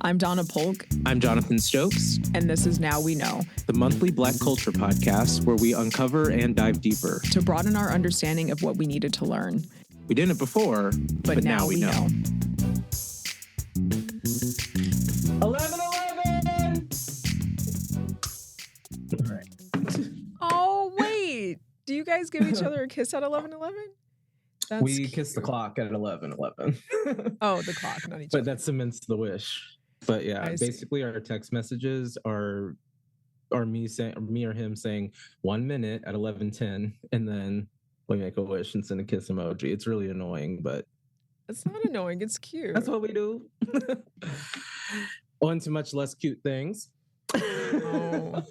I'm Donna Polk. I'm Jonathan Stokes. And this is Now We Know, the monthly Black culture podcast where we uncover and dive deeper to broaden our understanding of what we needed to learn. We didn't before, but now we know. 11:11. All right. Oh, wait. Do you guys give each other a kiss at 11:11? We kiss the clock at 11:11. Oh, the clock, not each other. But that cements the wish. But yeah, basically our text messages are me or him saying 1 minute at 11:10, and then we make a wish and send a kiss emoji. It's really annoying, but it's not annoying. It's cute. That's what we do. On to much less cute things. Oh.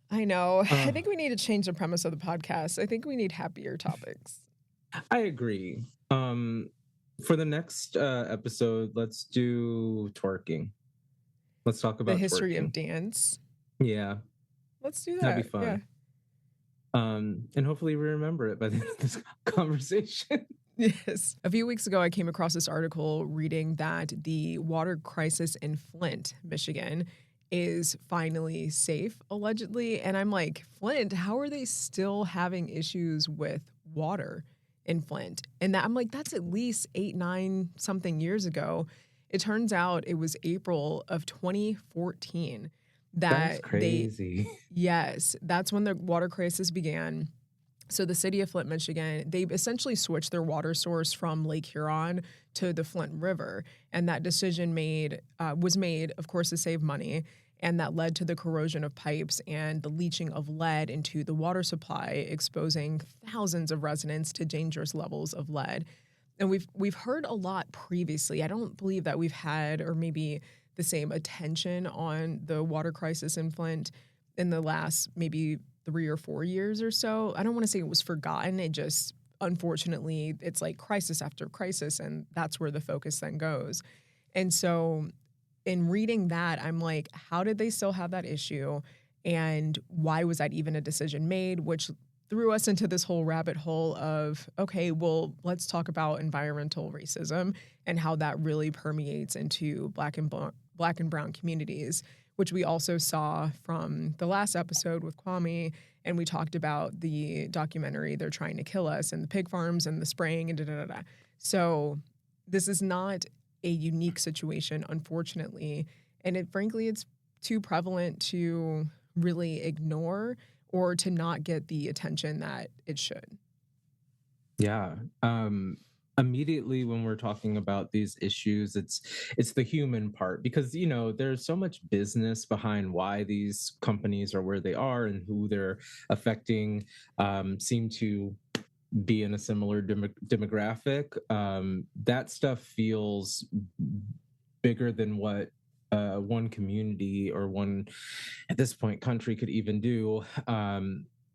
I know. I think we need to change the premise of the podcast. I think we need happier topics. I agree. For the next episode, let's do twerking. Let's talk about the history twerking. of dance. Yeah. Let's do that. That'd be fun. Yeah. And hopefully we remember it by the end of this conversation. Yes. A few weeks ago, I came across this article reading that the water crisis in Flint, Michigan, is finally safe, allegedly. And I'm like, Flint, how are they still having issues with water in Flint? And I'm like, that's at least 8, 9 something years ago. It turns out it was April of 2014 that's crazy. Yes, that's when the water crisis began. So the city of Flint, Michigan, they essentially switched their water source from Lake Huron to the Flint River. And that decision was made, of course, to save money. And that led to the corrosion of pipes and the leaching of lead into the water supply, exposing thousands of residents to dangerous levels of lead. And we've heard a lot previously. I don't believe that we've had, or maybe the same attention on the water crisis in Flint in the last maybe 3 or 4 years or so. I don't want to say it was forgotten. It just, unfortunately, it's like crisis after crisis, and that's where the focus then goes. And so in reading that, I'm like, how did they still have that issue? And why was that even a decision made? Which threw us into this whole rabbit hole of, okay, well, let's talk about environmental racism and how that really permeates into Black and brown communities, which we also saw from the last episode with Kwame. And we talked about the documentary, They're Trying to Kill Us, and the pig farms and the spraying and da-da-da-da. So this is not a unique situation, unfortunately. And frankly, it's too prevalent to really ignore or to not get the attention that it should. Yeah. Immediately when we're talking about these issues, it's the human part, because, you know, there's so much business behind why these companies are where they are and who they're affecting, seem to be in a similar demographic. That stuff feels bigger than what one community or one, at this point, country could even do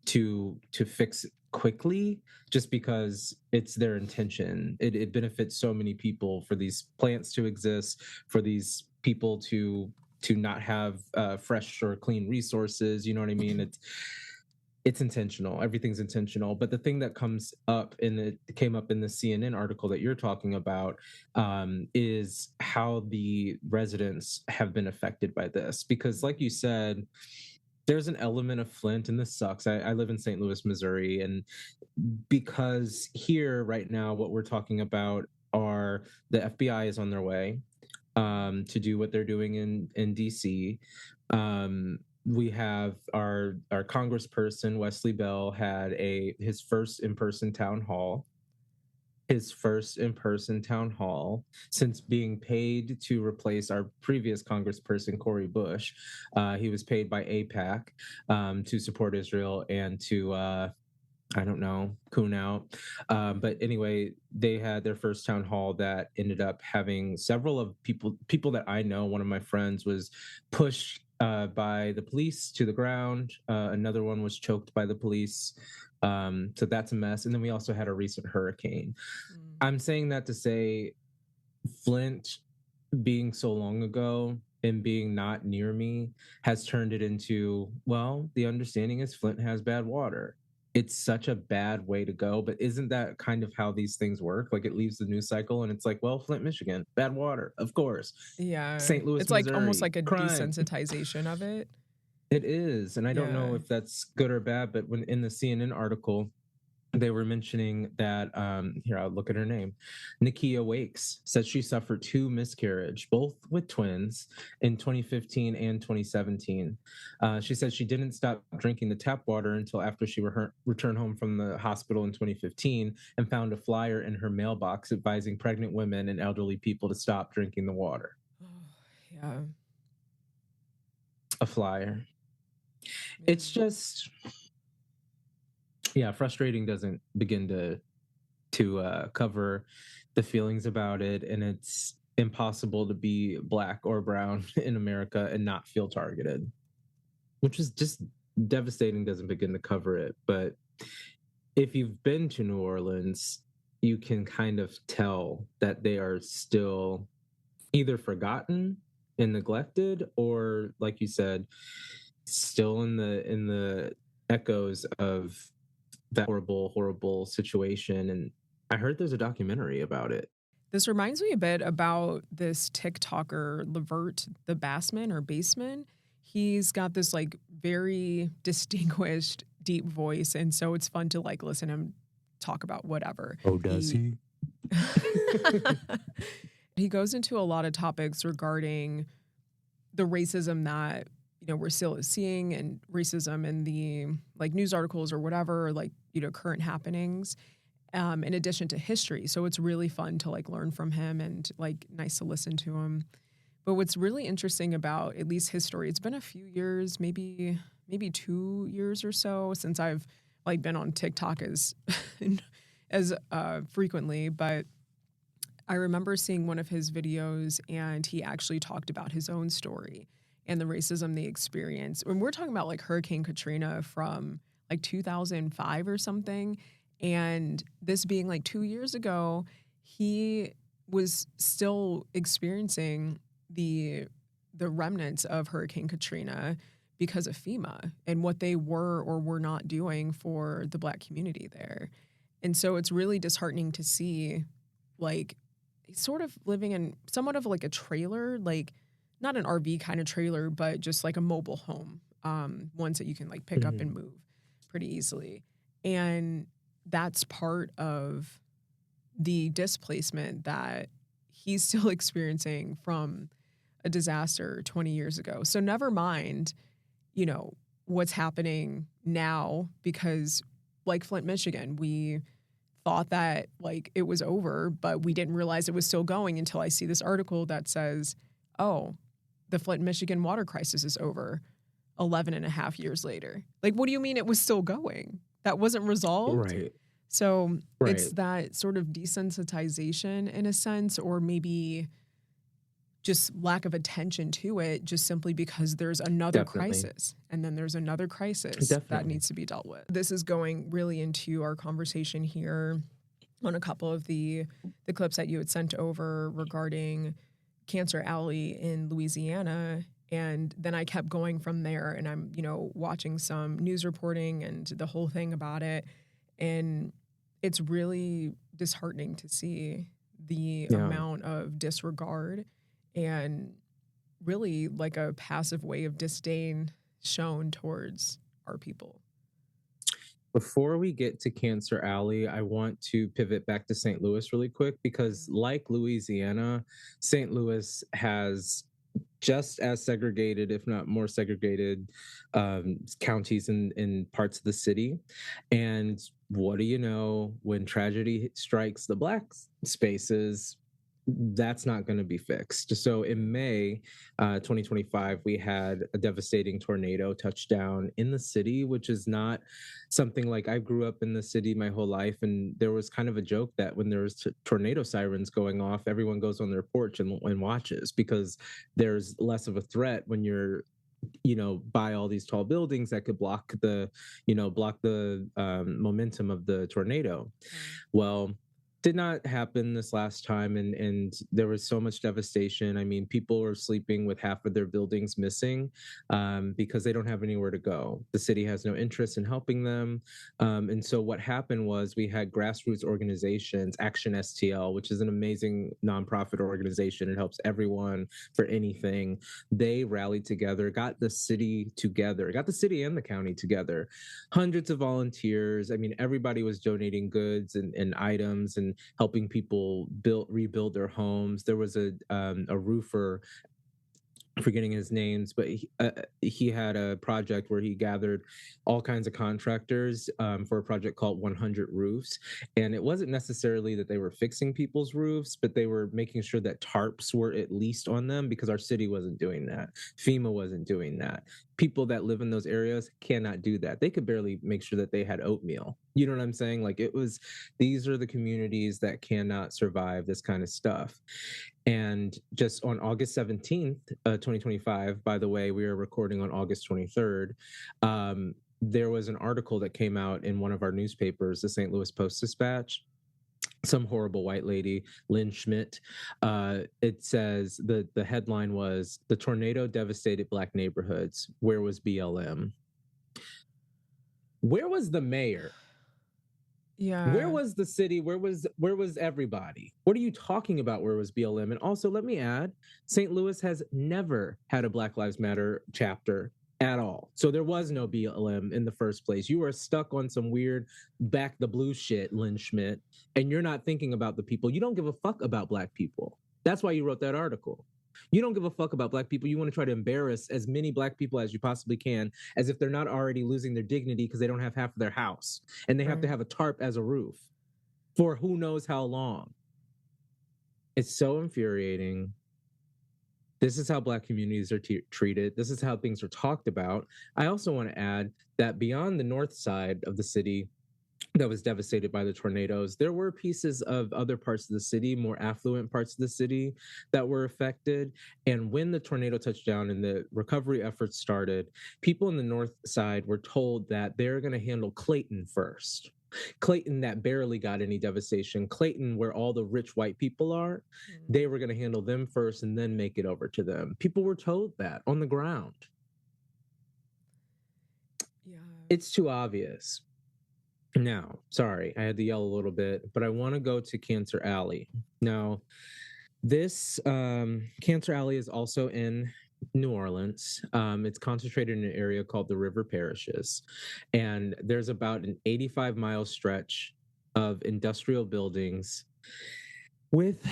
to fix quickly, just because it's their intention. It benefits so many people for these plants to exist, for these people to not have fresh or clean resources. You know what I mean? It's intentional. Everything's intentional. But the thing that came up in the CNN article that you're talking about is how the residents have been affected by this. Because like you said, there's an element of Flint, and this sucks. I live in St. Louis, Missouri, and because here right now, what we're talking about are the FBI is on their way to do what they're doing in DC. We have our congressperson, Wesley Bell, had his first in-person town hall. His first in-person town hall since being paid to replace our previous congressperson, Cori Bush. He was paid by AIPAC to support Israel and to, I don't know, coon out. But anyway, they had their first town hall that ended up having several of people that I know. One of my friends was pushed by the police to the ground. Another one was choked by the police. So that's a mess. And then we also had a recent hurricane. I'm saying that to say Flint being so long ago and being not near me has turned it into, well, the understanding is Flint has bad water. it's such a bad way to go. But isn't that kind of how these things work? Like it leaves the news cycle and it's like, well, Flint, Michigan, bad water, of course. Yeah. St. Louis, It's like almost Missouri, like a crime. desensitization of it. It is. And I don't know Yeah. if that's good or bad, but when in the CNN article, they were mentioning that here I'll look at her name. Nikia Wakes says she suffered 2 miscarriage, both with twins, in 2015 and 2017. She said she didn't stop drinking the tap water until after she returned home from the hospital in 2015 and found a flyer in her mailbox advising pregnant women and elderly people to stop drinking the water. Oh, yeah. A flyer. Man. It's just, yeah, frustrating doesn't begin to cover the feelings about it, and it's impossible to be Black or brown in America and not feel targeted, which is just devastating. Doesn't begin to cover it. But if you've been to New Orleans, you can kind of tell that they are still either forgotten and neglected, or like you said, still in the echoes of that horrible situation. And I heard there's a documentary about it. This reminds me a bit about this TikToker, Levert the Bassman or Baseman. He's got this like very distinguished, deep voice. And so it's fun to like listen to him talk about whatever. Oh, does he? He goes into a lot of topics regarding the racism that, you know, we're still seeing, and racism in the like news articles or whatever, like, you know, current happenings, in addition to history. So it's really fun to like learn from him and like nice to listen to him. But what's really interesting about at least his story, it's been a few years, maybe 2 years or so since I've like been on TikTok as frequently, but I remember seeing one of his videos and he actually talked about his own story and the racism they experienced. When we're talking about like Hurricane Katrina from like 2005 or something, and this being like 2 years ago, he was still experiencing the remnants of Hurricane Katrina because of FEMA and what they were or were not doing for the Black community there. And so it's really disheartening to see like sort of living in somewhat of like a trailer, like not an RV kind of trailer, but just like a mobile home, ones that you can like pick up and move pretty easily. And that's part of the displacement that he's still experiencing from a disaster 20 years ago. So never mind, you know, what's happening now, because like Flint, Michigan, we thought that like it was over, but we didn't realize it was still going until I see this article that says, oh, the Flint, Michigan water crisis is over 11 and a half years later. Like, what do you mean it was still going? That wasn't resolved? Right. So Right. it's that sort of desensitization in a sense, or maybe just lack of attention to it, just simply because there's another Definitely. crisis and then there's another crisis that Definitely. needs to be dealt with. This is going really into our conversation here on a couple of the clips that you had sent over regarding Cancer Alley in Louisiana. And then I kept going from there, and I'm, you know, watching some news reporting and the whole thing about it. And it's really disheartening to see the amount of disregard and really like a passive way of disdain shown towards our people. Before we get to Cancer Alley, I want to pivot back to St. Louis really quick, because like Louisiana, St. Louis has just as segregated, if not more segregated, counties in parts of the city. And what do you know, when tragedy strikes the Black spaces, that's not going to be fixed. So in May 2025, we had a devastating tornado touchdown in the city, which is not something like, I grew up in the city my whole life. And there was kind of a joke that when there's tornado sirens going off, everyone goes on their porch and watches, because there's less of a threat when you're, you know, by all these tall buildings that could block the momentum of the tornado. Well, did not happen this last time, and there was so much devastation. I mean, people were sleeping with half of their buildings missing because they don't have anywhere to go. The city has no interest in helping them. And so what happened was we had grassroots organizations, Action STL, which is an amazing nonprofit organization. It helps everyone for anything. They rallied together, got the city together, got the city and the county together. Hundreds of volunteers. I mean, everybody was donating goods and items and helping people rebuild their homes. There was a roofer, forgetting his names, but he had a project where he gathered all kinds of contractors for a project called 100 Roofs. And it wasn't necessarily that they were fixing people's roofs, but they were making sure that tarps were at least on them, because our city wasn't doing that. FEMA wasn't doing that. People that live in those areas cannot do that. They could barely make sure that they had oatmeal. You know what I'm saying? Like, these are the communities that cannot survive this kind of stuff. And just on August 17th, 2025, by the way, we are recording on August 23rd, there was an article that came out in one of our newspapers, the St. Louis Post-Dispatch. Some horrible white lady, Lynn Schmidt. It says the headline was, "The tornado devastated Black neighborhoods. Where was BLM?" Where was the mayor? Yeah. Where was the city? Where was everybody? What are you talking about? Where was BLM? And also, let me add, St. Louis has never had a Black Lives Matter chapter at all. So there was no BLM in the first place. You are stuck on some weird back the blue shit, Lynn Schmidt, and you're not thinking about the people. You don't give a fuck about Black people. That's why you wrote that article. You don't give a fuck about Black people. You want to try to embarrass as many Black people as you possibly can, as if they're not already losing their dignity because they don't have half of their house and they have to have a tarp as a roof for who knows how long. It's so infuriating. This is how Black communities are treated. This is how things are talked about. I also want to add that beyond the north side of the city that was devastated by the tornadoes, there were pieces of other parts of the city, more affluent parts of the city, that were affected. And when the tornado touched down and the recovery efforts started, people in the north side were told that they're going to handle Clayton first. Clayton, that barely got any devastation. Clayton, where all the rich white people are, they were going to handle them first and then make it over to them. People were told that on the ground. Yeah. It's too obvious. Now, sorry, I had to yell a little bit, but I want to go to Cancer Alley. Now, this Cancer Alley is also in New Orleans. It's concentrated in an area called the River Parishes. And there's about an 85-mile stretch of industrial buildings with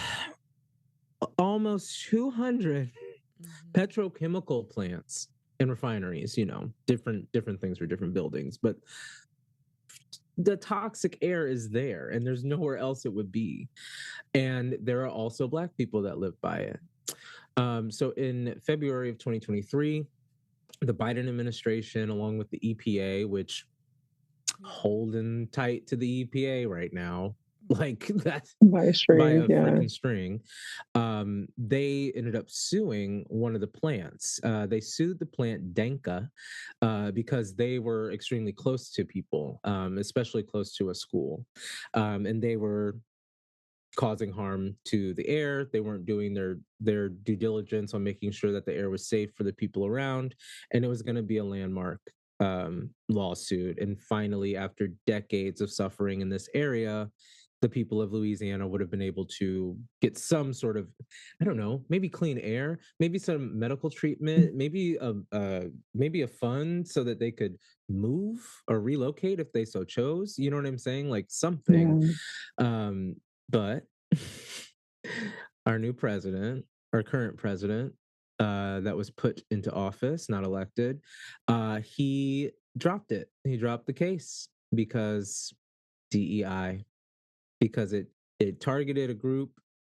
almost 200 petrochemical plants and refineries, different things for different buildings. But the toxic air is there and there's nowhere else it would be. And there are also Black people that live by it. So in February of 2023, the Biden administration, along with the EPA, which holding tight to the EPA right now, like that's by a freaking string, they ended up suing one of the plants. They sued the plant Denka because they were extremely close to people, especially close to a school, and they were causing harm to the air. They weren't doing their due diligence on making sure that the air was safe for the people around, and it was going to be a landmark lawsuit. And finally, after decades of suffering in this area, the people of Louisiana would have been able to get some sort of, I don't know, maybe clean air, maybe some medical treatment, maybe a fund so that they could move or relocate if they so chose. You know what I'm saying? Like something. But our new president, our current president, that was put into office, not elected, he dropped it. He dropped the case because DEI, because it targeted a group,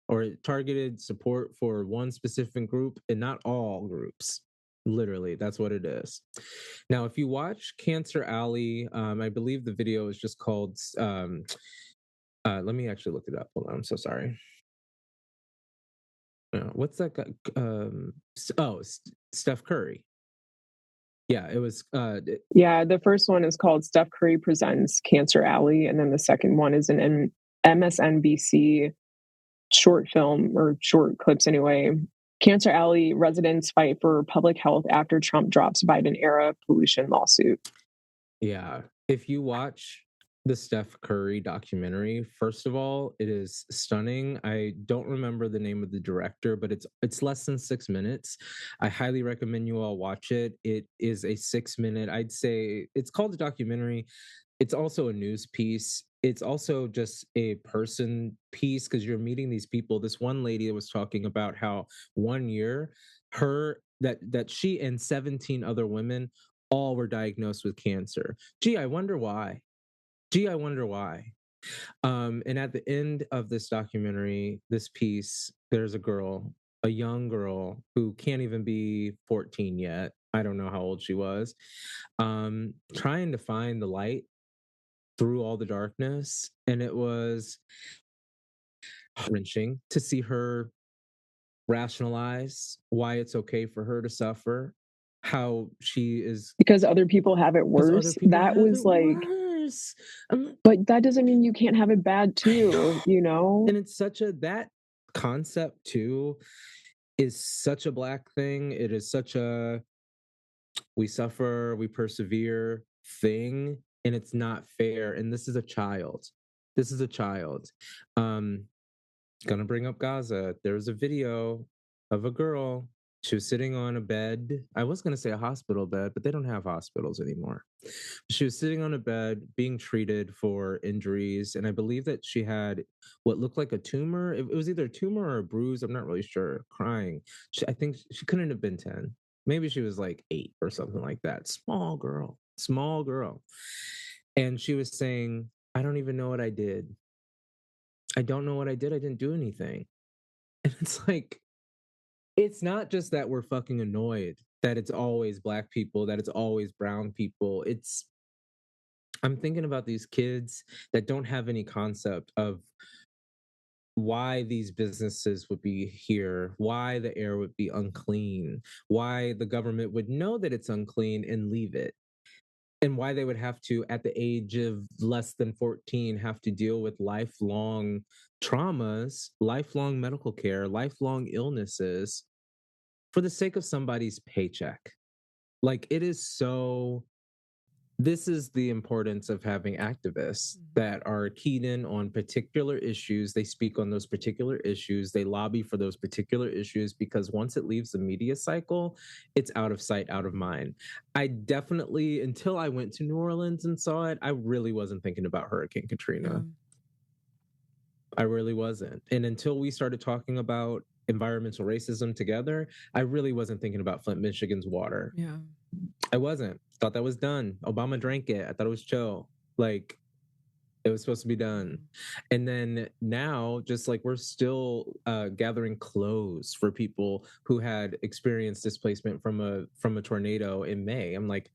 or it targeted support for one specific group and not all groups. Literally, that's what it is. Now, if you watch Cancer Alley, I believe the video is just called, let me actually look it up. Hold on, I'm so sorry. What's that guy? Steph Curry. Yeah, it was. The first one is called Steph Curry Presents Cancer Alley, and then the second one is an MSNBC short film, or short clips anyway. Cancer Alley residents fight for public health after Trump drops Biden era pollution lawsuit. Yeah. If you watch the Steph Curry documentary, first of all, it is stunning. I don't remember the name of the director, but it's less than 6 minutes. I highly recommend you all watch it. It is a 6 minute, I'd say it's called a documentary. It's also a news piece. It's also just a person piece because you're meeting these people. This one lady was talking about how one year that she and 17 other women all were diagnosed with cancer. Gee, I wonder why. Gee, I wonder why. And at the end of this documentary, this piece, there's a girl, a young girl who can't even be 14 yet. I don't know how old she was, trying to find the light through all the darkness. And it was wrenching to see her rationalize why it's okay for her to suffer, how she is Because other people have it because other worse. people That have was it like, worse. I'm but that doesn't mean you can't have it bad I too, know. you know? And it's such a that concept too is such a black thing. It is such a we suffer, we persevere thing, and it's not fair. And this is a child. This is a child. Um, Gonna bring up Gaza. There was a video of a girl. She was sitting on a bed. I was gonna say a hospital bed, but they don't have hospitals anymore. She was sitting on a bed being treated for injuries, and I believe that she had what looked like a tumor. It was either a tumor or a bruise. I'm not really sure. Crying. I think she couldn't have been 10. Maybe she was like 8 or something like that. Small girl. Small girl. And she was saying, I don't even know what I did. I don't know what I did. I didn't do anything. And it's like, it's not just that we're fucking annoyed that it's always black people, that it's always brown people. I'm thinking about these kids that don't have any concept of why these businesses would be here, why the air would be unclean, why the government would know that it's unclean and leave it, and why they would have to, at the age of less than 14, have to deal with lifelong traumas, lifelong medical care, lifelong illnesses for the sake of somebody's paycheck. Like, it is so this is the importance of having activists that are keyed in on particular issues. They speak on those particular issues. They lobby for those particular issues because once it leaves the media cycle, it's out of sight, out of mind. I definitely, until I went to New Orleans and saw it, I really wasn't thinking about Hurricane Katrina. I really wasn't. And until we started talking about environmental racism together, I really wasn't thinking about Flint, Michigan's water. Yeah. I wasn't. Thought that was done. Obama drank it. I thought it was chill. Like, it was supposed to be done. And then now, just like we're still gathering clothes for people who had experienced displacement from a tornado in May. I'm like,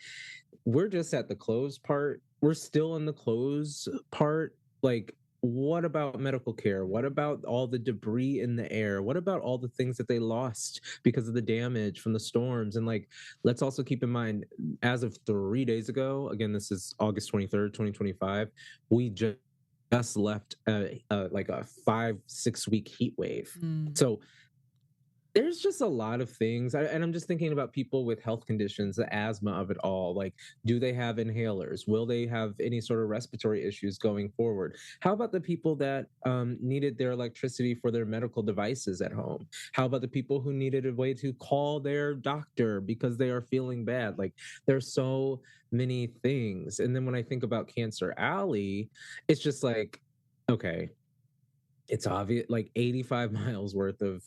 we're just at the clothes part. We're still in the clothes part. Like, what about medical care? What about all the debris in the air? What about all the things that they lost because of the damage from the storms? And like, let's also keep in mind, as of 3 days ago, again, this is August 23rd, 2025, we just left like a 5-6 week heat wave. So there's just a lot of things. And I'm just thinking about people with health conditions, the asthma of it all. Like, do they have inhalers? Will they have any sort of respiratory issues going forward? How about the people that needed their electricity for their medical devices at home? How about the people who needed a way to call their doctor because they are feeling bad? Like, there's so many things. And then when I think about Cancer Alley, it's just like, okay, it's obvious, like 85 miles worth of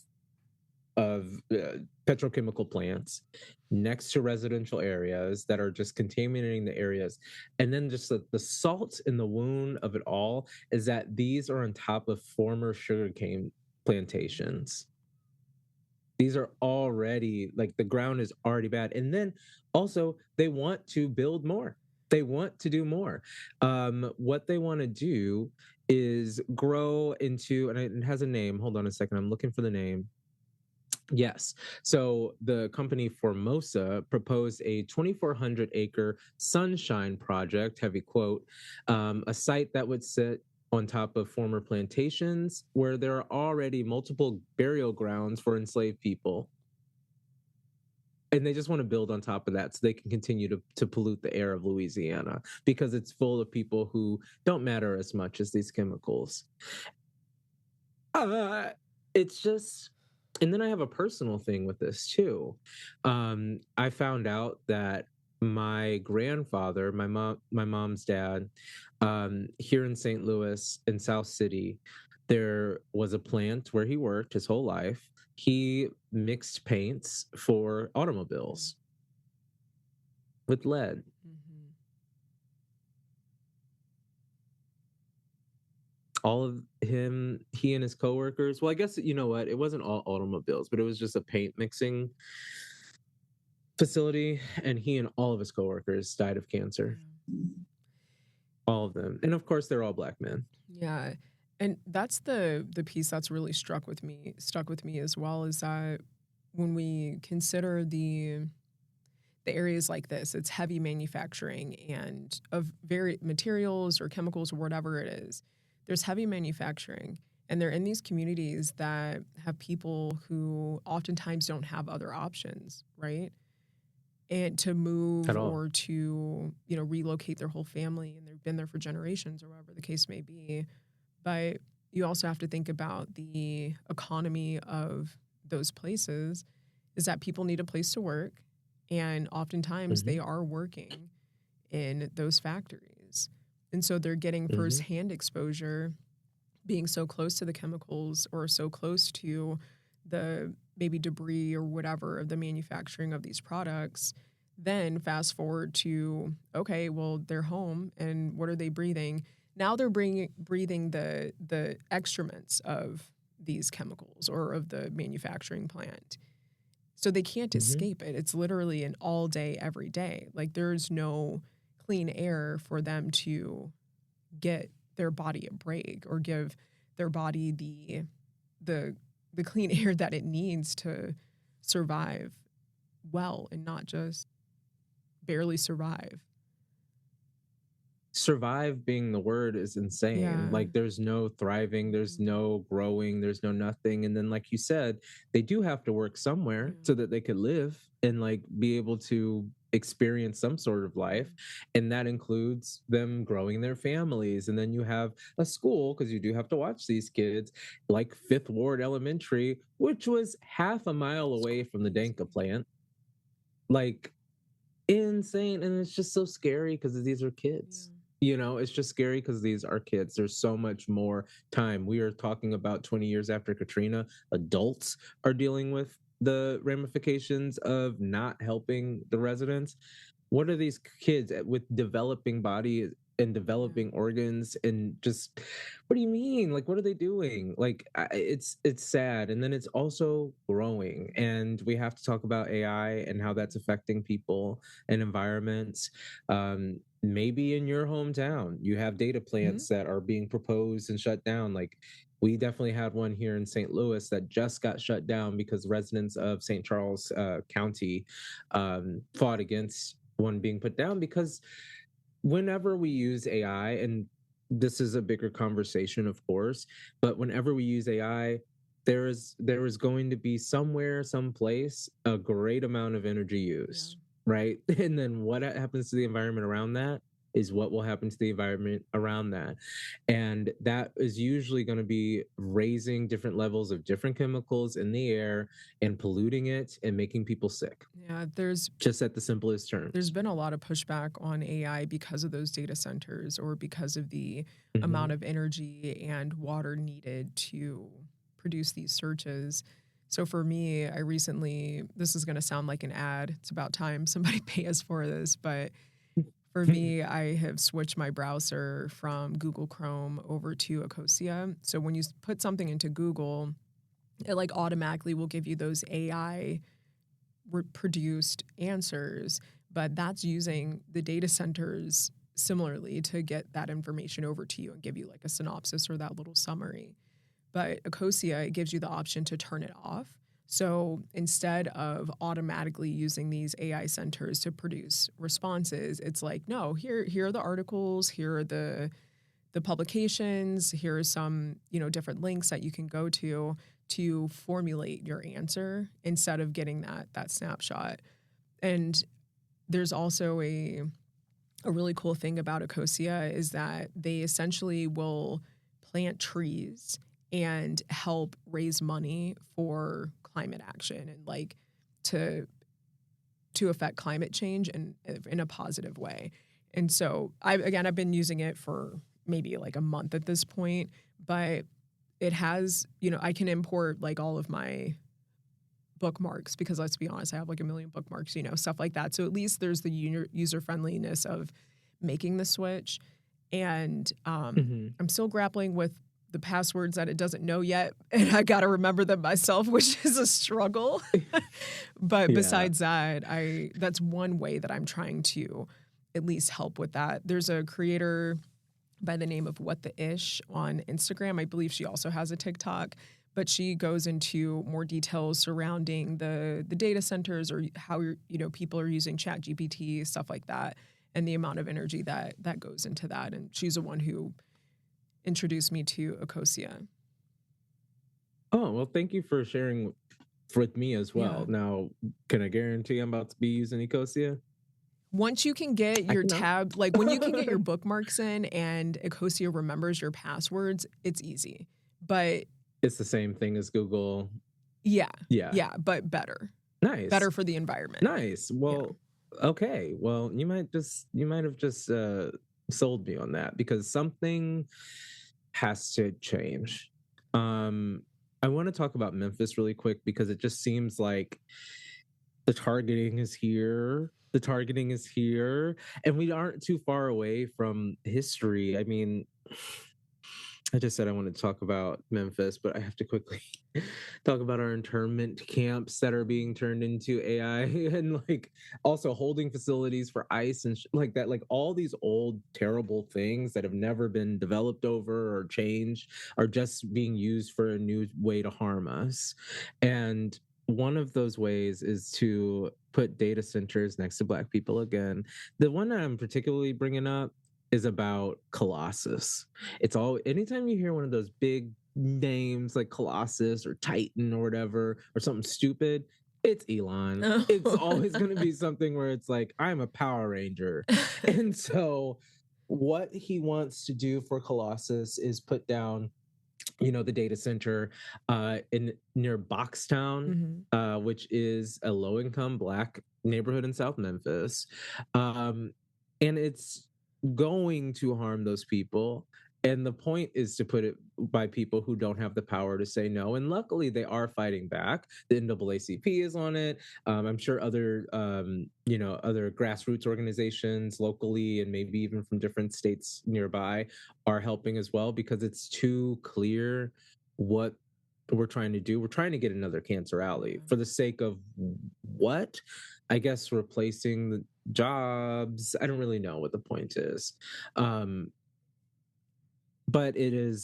petrochemical plants next to residential areas that are just contaminating the areas. And then just the salt in the wound of it all is that these are on top of former sugarcane plantations. These are already, like, the ground is already bad. And then also they want to build more. They want to do more. What they want to do is grow into, and it has a name. Hold on a second. I'm looking for the name. Yes. So the company Formosa proposed a 2,400 acre sunshine project, heavy quote, a site that would sit on top of former plantations where there are already multiple burial grounds for enslaved people. And they just want to build on top of that so they can continue to pollute the air of Louisiana because it's full of people who don't matter as much as these chemicals. It's just, and then I have a personal thing with this too. I found out that my grandfather, my mom's dad, here in St. Louis in South City, there was a plant where he worked his whole life. He mixed paints for automobiles with lead. All of he and his coworkers. Well, I guess you know what? It wasn't all automobiles, but it was just a paint mixing facility, and he and all of his coworkers died of cancer. All of them, and of course, they're all Black men. Yeah, and that's the piece that's really stuck with me as well, is that when we consider the areas like this, it's heavy manufacturing and of very materials or chemicals or whatever it is. There's heavy manufacturing, and they're in these communities that have people who oftentimes don't have other options, right? And to move or to, relocate their whole family, and they've been there for generations or whatever the case may be. But you also have to think about the economy of those places, is that people need a place to work. And oftentimes they are working in those factories. And so they're getting firsthand exposure, being so close to the chemicals or so close to the maybe debris or whatever of the manufacturing of these products. Then fast forward to, okay, well, they're home, and what are they breathing? Now they're breathing the excrements of these chemicals or of the manufacturing plant. So they can't escape it. It's literally an all day, every day. Like, there's no clean air for them to get their body a break or give their body the clean air that it needs to survive well, and not just barely survive. Survive being the word is insane. Yeah. Like, there's no thriving, there's no growing, there's no nothing. And then, like you said, they do have to work somewhere so that they could live and like be able to experience some sort of life. And that includes them growing their families. And then you have a school, because you do have to watch these kids, like Fifth Ward Elementary, which was half a mile away from the Danka plant. Like, insane. And it's just so scary because these are kids. It's just scary because these are kids. There's so much more time. We are talking about 20 years after Katrina. Adults are dealing with the ramifications of not helping the residents. What are these kids with developing bodies and developing organs, and just, what do you mean? Like, what are they doing? Like, it's sad. And then it's also growing, and we have to talk about AI and how that's affecting people and environments. Maybe in your hometown, you have data plants that are being proposed and shut down. Like, we definitely had one here in St. Louis that just got shut down because residents of St. Charles County fought against one being put down, because whenever we use AI, and this is a bigger conversation, of course, but whenever we use AI, there is going to be somewhere, someplace, a great amount of energy used, right? And then what happens to the environment around that is what will happen to the environment around that. And that is usually going to be raising different levels of different chemicals in the air and polluting it and making people sick. Yeah, there's just at the simplest terms. There's been a lot of pushback on AI because of those data centers, or because of the amount of energy and water needed to produce these searches. So for me, this is going to sound like an ad. It's about time somebody pay us for this, but for me, I have switched my browser from Google Chrome over to Ecosia. So when you put something into Google, it like automatically will give you those AI produced answers, but that's using the data centers similarly to get that information over to you and give you like a synopsis or that little summary. But Ecosia, it gives you the option to turn it off. So instead of automatically using these AI centers to produce responses, it's like, no, here are the articles, here are the the publications. Here are some, different links that you can go to formulate your answer instead of getting that snapshot. And there's also a really cool thing about Ecosia is that they essentially will plant trees and help raise money for climate action and like to affect climate change in a positive way. And so I've been using it for maybe like a month at this point, but it has, I can import like all of my bookmarks because let's be honest, I have like a million bookmarks, stuff like that. So at least there's the user friendliness of making the switch. And I'm still grappling with the passwords that it doesn't know yet. And I got to remember them myself, which is a struggle. But besides that, that's one way that I'm trying to at least help with that. There's a creator by the name of What the Ish on Instagram. I believe she also has a TikTok, but she goes into more details surrounding the data centers or how people are using ChatGPT, stuff like that, and the amount of energy that goes into that. And she's the one who introduced me to Ecosia. Oh, well, thank you for sharing with me as well. Yeah. Now, can I guarantee I'm about to be using Ecosia? Once you can get your tab, like when you can get your bookmarks in and Ecosia remembers your passwords, it's easy. But it's the same thing as Google. Yeah, but better. Nice. Better for the environment. Nice. Well, okay. Well, you might have just sold me on that because something has to change. I want to talk about Memphis really quick because it just seems like the targeting is here. The targeting is here, and we aren't too far away from history. I mean, I just said I wanted to talk about Memphis, but I have to quickly talk about our internment camps that are being turned into AI and like also holding facilities for ICE and like that, like all these old terrible things that have never been developed over or changed are just being used for a new way to harm us. And one of those ways is to put data centers next to Black people again. The one that I'm particularly bringing up is about Colossus. It's all, anytime you hear one of those big names like Colossus or Titan or whatever, or something stupid, it's Elon. Oh. It's always going to be something where it's like, I'm a Power Ranger. And so what he wants to do for Colossus is put down the data center near Boxtown, which is a low-income Black neighborhood in South Memphis. And it's going to harm those people. And the point is to put it by people who don't have the power to say no. And luckily, they are fighting back. The NAACP is on it. I'm sure other grassroots organizations locally and maybe even from different states nearby are helping as well because it's too clear what we're trying to do. We're trying to get another cancer alley for the sake of what? I guess replacing the jobs. I don't really know what the point is. But it is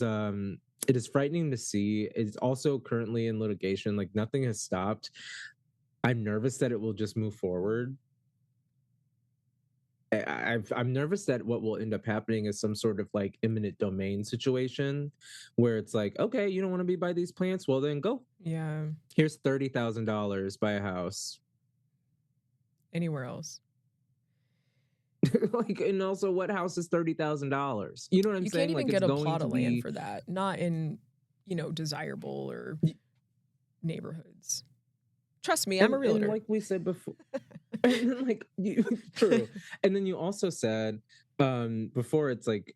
frightening to see. It's also currently in litigation. Like nothing has stopped. I'm nervous that it will just move forward. I'm nervous that what will end up happening is some sort of like eminent domain situation where it's like, okay, you don't want to be by these plants? Well, then go. Yeah. Here's $30,000, buy a house. Anywhere else. Like, and also what house is $30,000? You know what I'm saying? You can't even like, get a plot of land for that. Not in, desirable or neighborhoods. Trust me, I'm a realtor. And like we said before, and then true. And then you also said before, it's like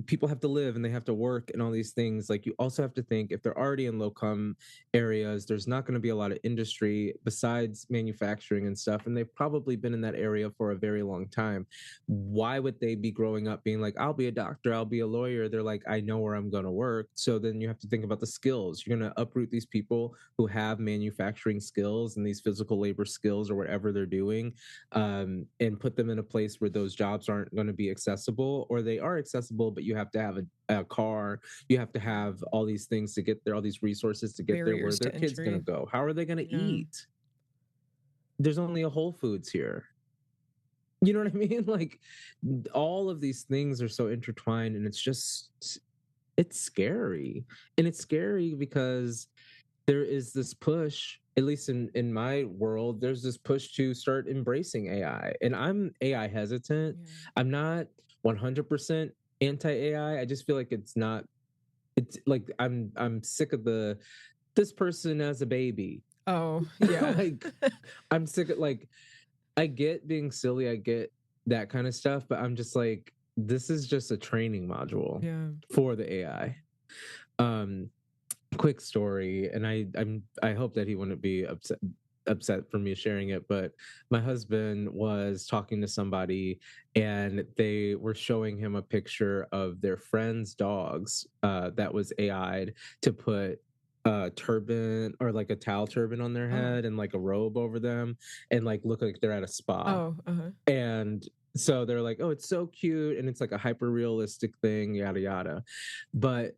people have to live and they have to work and all these things. Like you also have to think if they're already in low-income areas, there's not going to be a lot of industry besides manufacturing and stuff. And they've probably been in that area for a very long time. Why would they be growing up being like, I'll be a doctor, I'll be a lawyer? They're like, I know where I'm going to work. So then you have to think about the skills. You're going to uproot these people who have manufacturing skills and these physical labor skills or whatever they're doing, and put them in a place where those jobs aren't going to be accessible, or they are accessible, but you have to have a car, you have to have all these things to get there, all these resources to get Barriers there. Where are their kids going to go? How are they going to eat? There's only a Whole Foods here. You know what I mean? Like all of these things are so intertwined, and it's scary. And it's scary because there is this push, at least in my world, there's this push to start embracing AI. And I'm AI hesitant. Yeah. I'm not 100% anti-AI. I just feel like it's like I'm sick of this person as a baby. Oh, yeah. Like I'm sick of like I get being silly, I get that kind of stuff, but I'm just like, this is just a training module Yeah. for the AI. Um, quick story, and I hope that he wouldn't be upset for me sharing it, but my husband was talking to somebody and they were showing him a picture of their friend's dogs that was AI'd to put a turban or like a towel turban on their head and like a robe over them and like look like they're at a spa. Oh, uh-huh. And so they're like, oh, it's so cute and it's like a hyper realistic thing, yada yada. But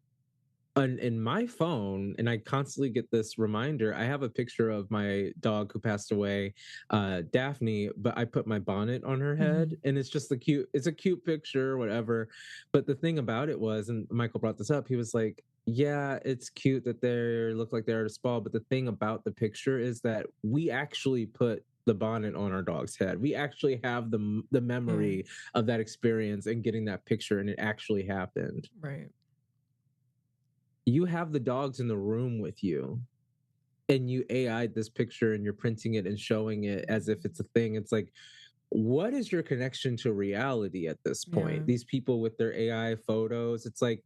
in my phone, and I constantly get this reminder, I have a picture of my dog who passed away, Daphne, but I put my bonnet on her head and it's just it's a cute picture, whatever. But the thing about it was, and Michael brought this up, he was like, yeah, it's cute that they look like they're at a spa, but the thing about the picture is that we actually put the bonnet on our dog's head. We actually have the memory of that experience and getting that picture, and it actually happened. Right. You have the dogs in the room with you and you AI'd this picture and you're printing it and showing it as if it's a thing. It's like, what is your connection to reality at this point? Yeah. These people with their AI photos, it's like,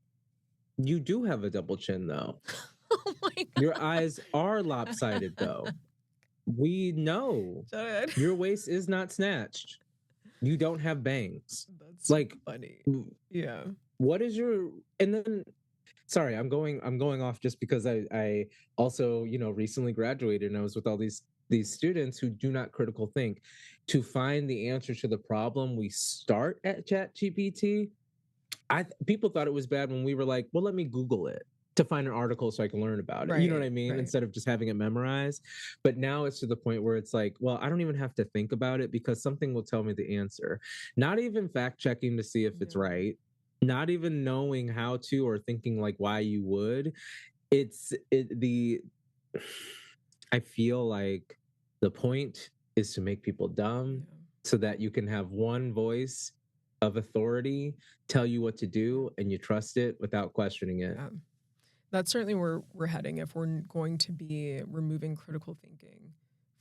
you do have a double chin though. Oh my God. Your eyes are lopsided though. We know your waist is not snatched. You don't have bangs. That's like funny. Yeah. What is your, and then sorry, I'm going off just because I also, recently graduated and I was with all these students who do not critical think. To find the answer to the problem, we start at ChatGPT. People thought it was bad when we were like, well, let me Google it to find an article so I can learn about it. You know what I mean? Right. Instead of just having it memorized. But now it's to the point where it's like, well, I don't even have to think about it because something will tell me the answer. Not even fact checking to see if it's right. Not even knowing how to or thinking like why you would. I feel like the point is to make people dumb so that you can have one voice of authority tell you what to do and you trust it without questioning it. Yeah. That's certainly where we're heading if we're going to be removing critical thinking,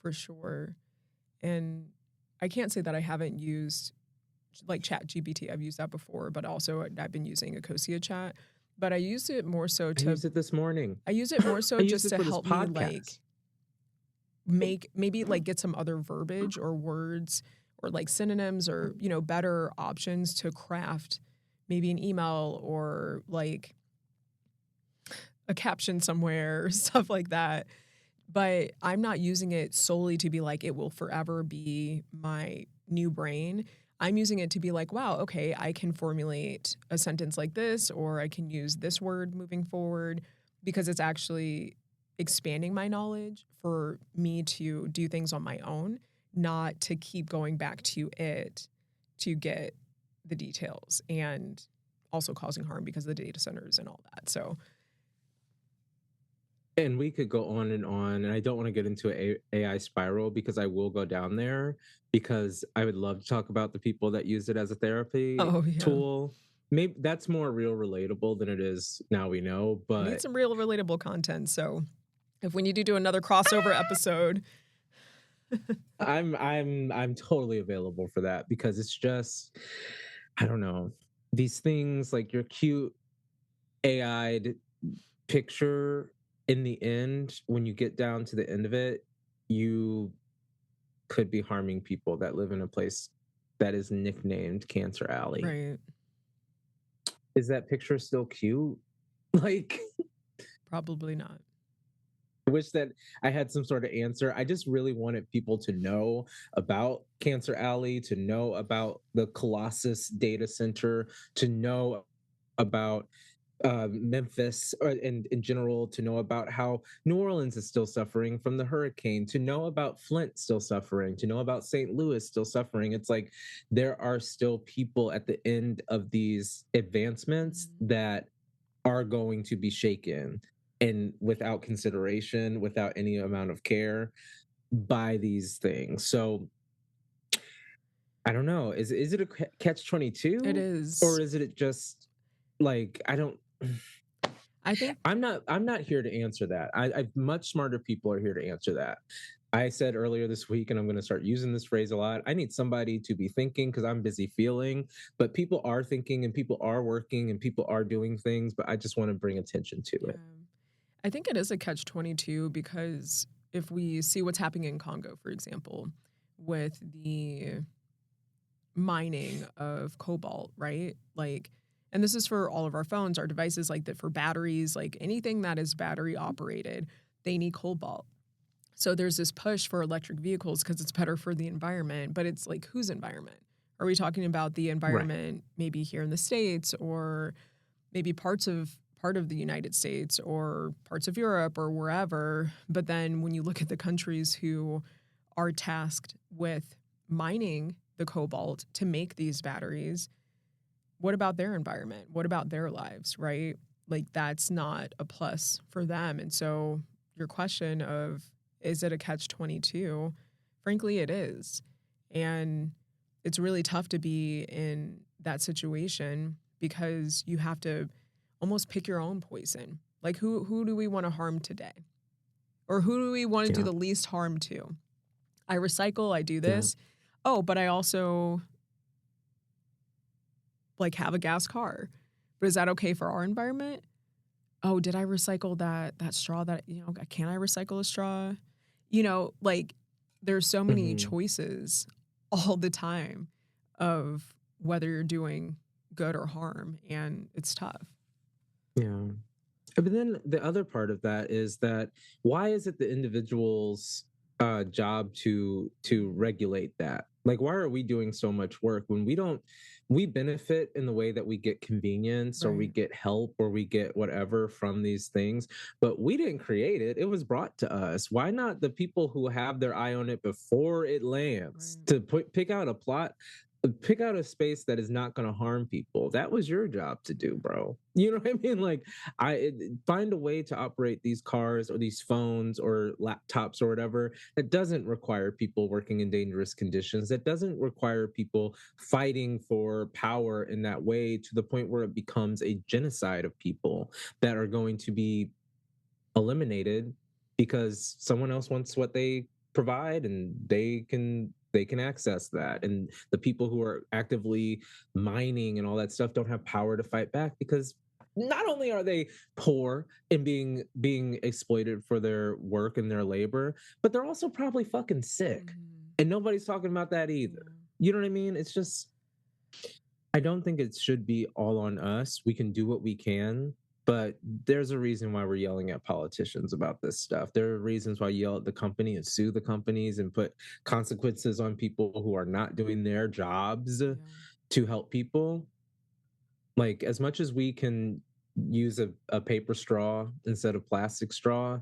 for sure. And I can't say that I haven't used like ChatGPT. I've used that before, but also I've been using Ecosia Chat. But I used it more so to. I used it this morning. I use it more so just to help me like get some other verbiage or words or like synonyms or better options to craft maybe an email or like a caption somewhere or stuff like that. But I'm not using it solely to be like, it will forever be my new brain. I'm using it to be like, wow, okay, I can formulate a sentence like this, or I can use this word moving forward, because it's actually expanding my knowledge for me to do things on my own, not to keep going back to it to get the details, and also causing harm because of the data centers and all that. So. And we could go on, and I don't want to get into an AI spiral because I will go down there, because I would love to talk about the people that use it as a therapy tool. Maybe that's more real relatable than it is Now We Know, but I need some real relatable content. So if we need to do another crossover episode, I'm totally available for that, because it's just, I don't know, these things like your cute AI'd picture, in the end, when you get down to the end of it, you could be harming people that live in a place that is nicknamed Cancer Alley. Right. Is that picture still cute? Like, probably not. I wish that I had some sort of answer. I just really wanted people to know about Cancer Alley, to know about the Colossus data center, to know about Memphis and in general, to know about how New Orleans is still suffering from the hurricane, to know about Flint still suffering, to know about St. Louis still suffering. It's like there are still people at the end of these advancements that are going to be shaken and without consideration, without any amount of care by these things. So I don't know. Is it a catch-22? It is. Or is it just like I think I'm not here to answer that. Much smarter people are here to answer that. I said earlier this week, and I'm going to start using this phrase a lot, I need somebody to be thinking because I'm busy feeling, but people are thinking and people are working and people are doing things, but I just want to bring attention to it. I think it is a catch-22 because if we see what's happening in Congo, for example, with the mining of cobalt, right? Like, and this is for all of our phones, our devices, like that, for batteries, like anything that is battery operated, they need cobalt. So there's this push for electric vehicles because it's better for the environment, but it's like, whose environment? Are we talking about the environment maybe here in the States, or maybe part of the United States or parts of Europe or wherever? But then when you look at the countries who are tasked with mining the cobalt to make these batteries, what about their environment? What about their lives, right? Like, that's not a plus for them. And so your question of, is it a catch-22? Frankly, it is. And it's really tough to be in that situation because you have to almost pick your own poison. Like, who do we want to harm today? Or who do we want to do the least harm to? I recycle, I do this. Oh, but I also like have a gas car. But is that okay for our environment? Oh, did I recycle that straw that, can I recycle a straw? Like, there's so many choices all the time of whether you're doing good or harm, and it's tough. Yeah. But then the other part of that is that why is it the individual's job to regulate that? Like, why are we doing so much work when we benefit in the way that we get convenience or we get help or we get whatever from these things, but we didn't create it. It was brought to us. Why not the people who have their eye on it before it lands to pick out a space that is not going to harm people? That was your job to do, bro. You know what I mean? Like, find a way to operate these cars or these phones or laptops or whatever that doesn't require people working in dangerous conditions, that doesn't require people fighting for power in that way to the point where it becomes a genocide of people that are going to be eliminated because someone else wants what they provide and they can access that. And the people who are actively mining and all that stuff don't have power to fight back because not only are they poor and being exploited for their work and their labor, but they're also probably fucking sick. And nobody's talking about that either. You know what I mean? It's just, I don't think it should be all on us. We can do what we can, but there's a reason why we're yelling at politicians about this stuff. There are reasons why you yell at the company and sue the companies and put consequences on people who are not doing their jobs to help people. Like, as much as we can use a paper straw instead of plastic straw,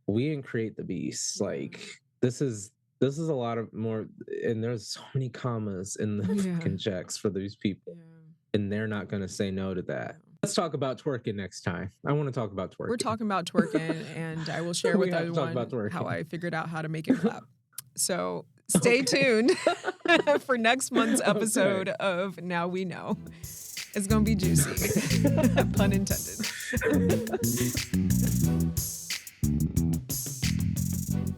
we didn't create the beast. Like, this is a lot of more, and there's so many commas in the fucking checks for these people, and they're not going to say no to that. Let's talk about twerking next time. I want to talk about twerking. We're talking about twerking, and I will share with everyone how I figured out how to make it clap. So stay tuned for next month's episode of Now We Know. It's going to be juicy. Pun intended.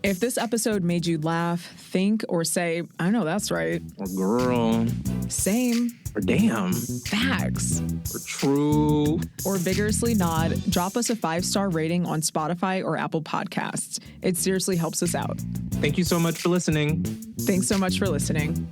If this episode made you laugh, think, or say, I know that's right, Or girl. Same. Or damn. Facts. Or true. Or vigorously nod, drop us a 5-star rating on Spotify or Apple Podcasts. It seriously helps us out. Thank you so much for listening. Thanks so much for listening.